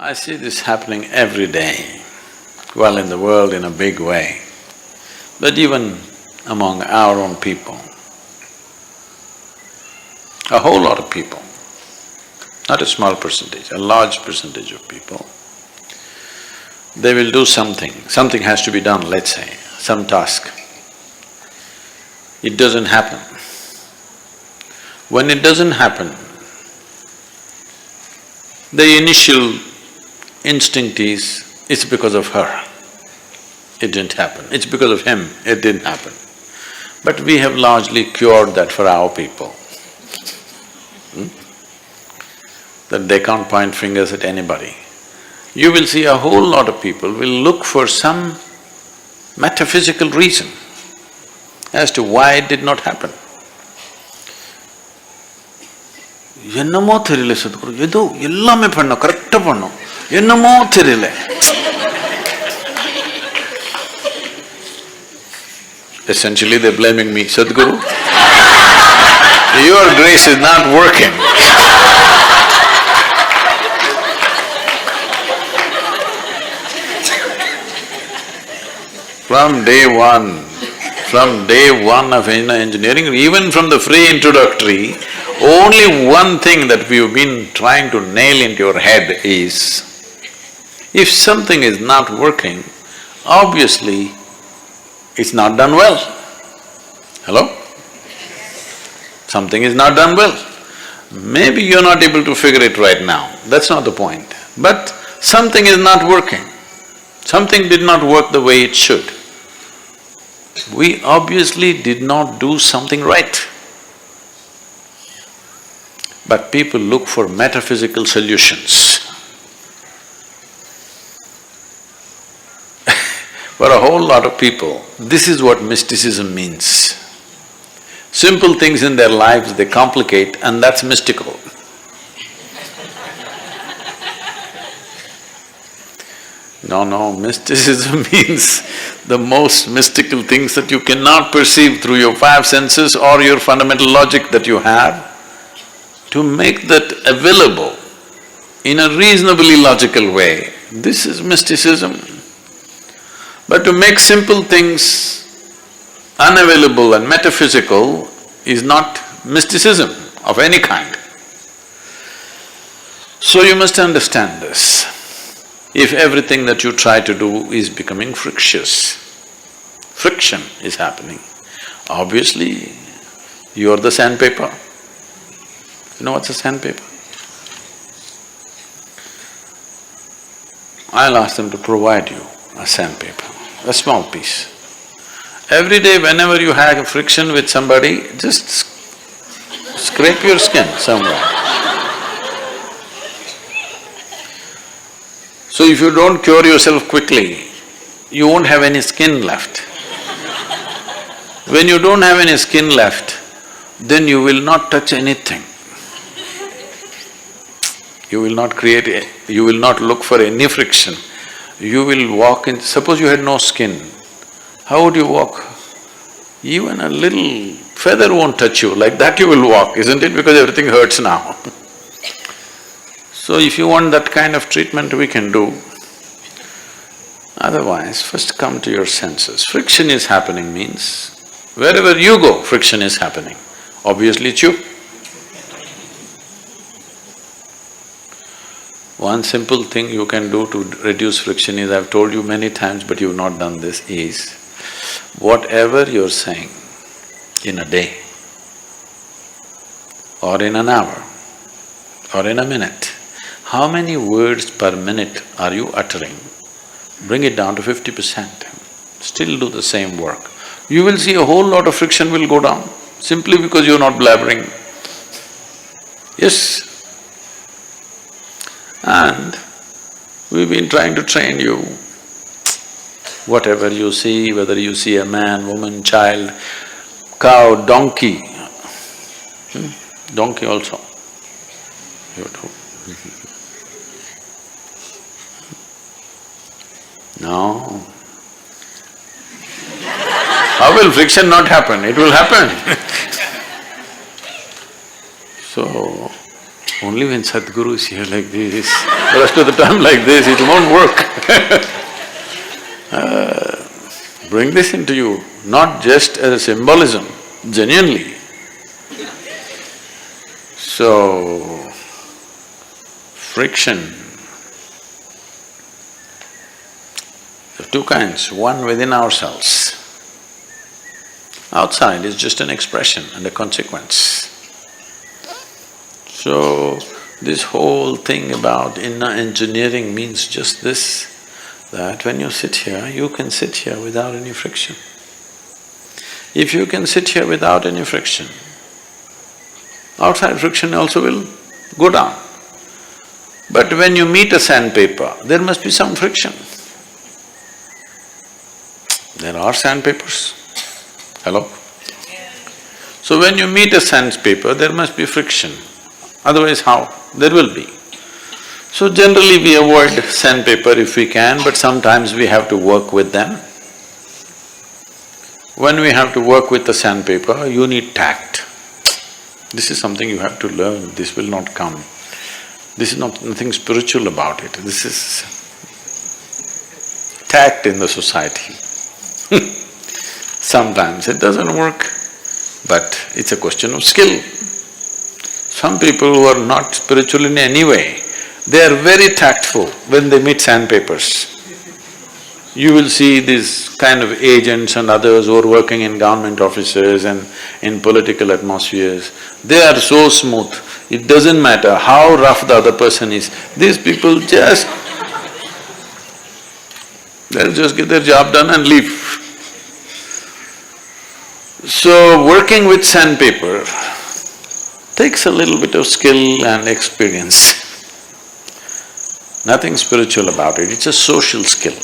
I see this happening every day, well, in the world in a big way, but even among our own people. A whole lot of people, not a small percentage, a large percentage of people, they will do something has to be done, let's say, some task. It doesn't happen. When it doesn't happen, the initial instinct is, it's because of her, it didn't happen. It's because of him, it didn't happen. But we have largely cured that for our people. That they can't point fingers at anybody. You will see a whole lot of people will look for some metaphysical reason as to why it did not happen. என்னமோ தெரியல சத்குரு, ஏதோ எல்லாமே பண்ணோம், கரெக்டா பண்ணோம், என்னமோ தெரியல. Essentially they're blaming me, Sadhguru, your grace is not working. From day one of engineering, even from the free introductory, only one thing that we've been trying to nail into your head is, if something is not working, obviously it's not done well. Hello? Something is not done well. Maybe you're not able to figure it right now, that's not the point. But something is not working. Something did not work the way it should. We obviously did not do something right. But people look for metaphysical solutions. For a whole lot of people, this is what mysticism means. Simple things in their lives they complicate, and that's mystical. No, mysticism means the most mystical things that you cannot perceive through your five senses or your fundamental logic that you have. To make that available in a reasonably logical way, this is mysticism. But to make simple things unavailable and metaphysical is not mysticism of any kind. So you must understand this. If everything that you try to do is becoming frictious, friction is happening, obviously you're the sandpaper. You know what's a sandpaper? I'll ask them to provide you a sandpaper, a small piece. Every day whenever you have friction with somebody, just scrape your skin somewhere. So if you don't cure yourself quickly, you won't have any skin left. When you don't have any skin left, then you will not touch anything. You will not you will not look for any friction. You will walk in… Suppose you had no skin, how would you walk? Even a little feather won't touch you, like that you will walk, isn't it? Because everything hurts now. So if you want that kind of treatment, we can do. Otherwise, first come to your senses. Friction is happening means, wherever you go, friction is happening. Obviously it's you. One simple thing you can do to reduce friction is, I've told you many times but you've not done this, is whatever you're saying in a day, or in an hour, or in a minute, how many words per minute are you uttering? Bring it down to 50%, still do the same work. You will see a whole lot of friction will go down, simply because you're not blabbering. Yes. And we've been trying to train you. Whatever you see, whether you see a man, woman, child, cow, donkey, donkey also, you do. No. How will friction not happen? It will happen. So, only when Sadhguru is here like this, the rest of the time like this, it won't work. Bring this into you, not just as a symbolism, genuinely. So, friction, there are two kinds, one within ourselves. Outside is just an expression and a consequence. So, this whole thing about inner engineering means just this, that when you sit here, you can sit here without any friction. If you can sit here without any friction, outside friction also will go down. But when you meet a sandpaper, there must be some friction. There are sandpapers. Hello? So when you meet a sandpaper, there must be friction. Otherwise how? There will be. So generally we avoid sandpaper if we can, but sometimes we have to work with them. When we have to work with the sandpaper, you need tact. This is something you have to learn, this will not come. This is nothing spiritual about it, this is tact in the society. Sometimes it doesn't work, but it's a question of skill. Some people who are not spiritual in any way, they are very tactful when they meet sandpapers. You will see these kind of agents and others who are working in government offices and in political atmospheres, they are so smooth, it doesn't matter how rough the other person is, these people just… they'll just get their job done and leave. So, working with sandpaper takes a little bit of skill and experience. Nothing spiritual about it, it's a social skill.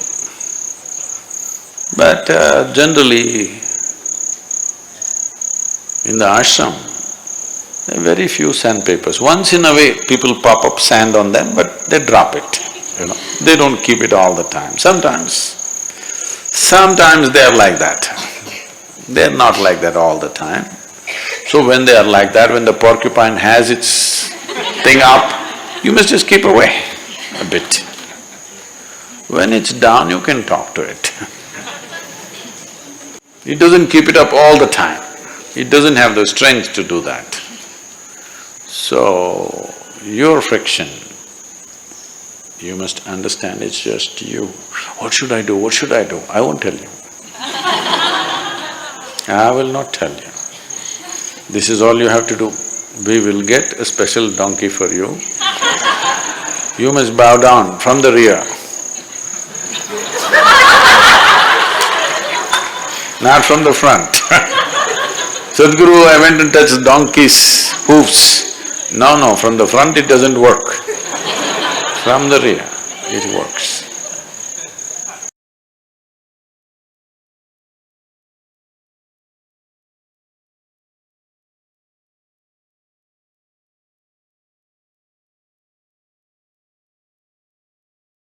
But generally, in the ashram, there are very few sandpapers. Once in a way, people pop up sand on them, but they drop it, you know. They don't keep it all the time. Sometimes they are like that. They're not like that all the time. So when they are like that, when the porcupine has its thing up, you must just keep away a bit. When it's down, you can talk to it. It doesn't keep it up all the time. It doesn't have the strength to do that. So, your friction, you must understand it's just you. What should I do? What should I do? I won't tell you. I will not tell you. This is all you have to do. We will get a special donkey for you. You must bow down from the rear. Not from the front. Sadhguru, I went and touched donkey's hoofs. No, from the front it doesn't work. From the rear, it works.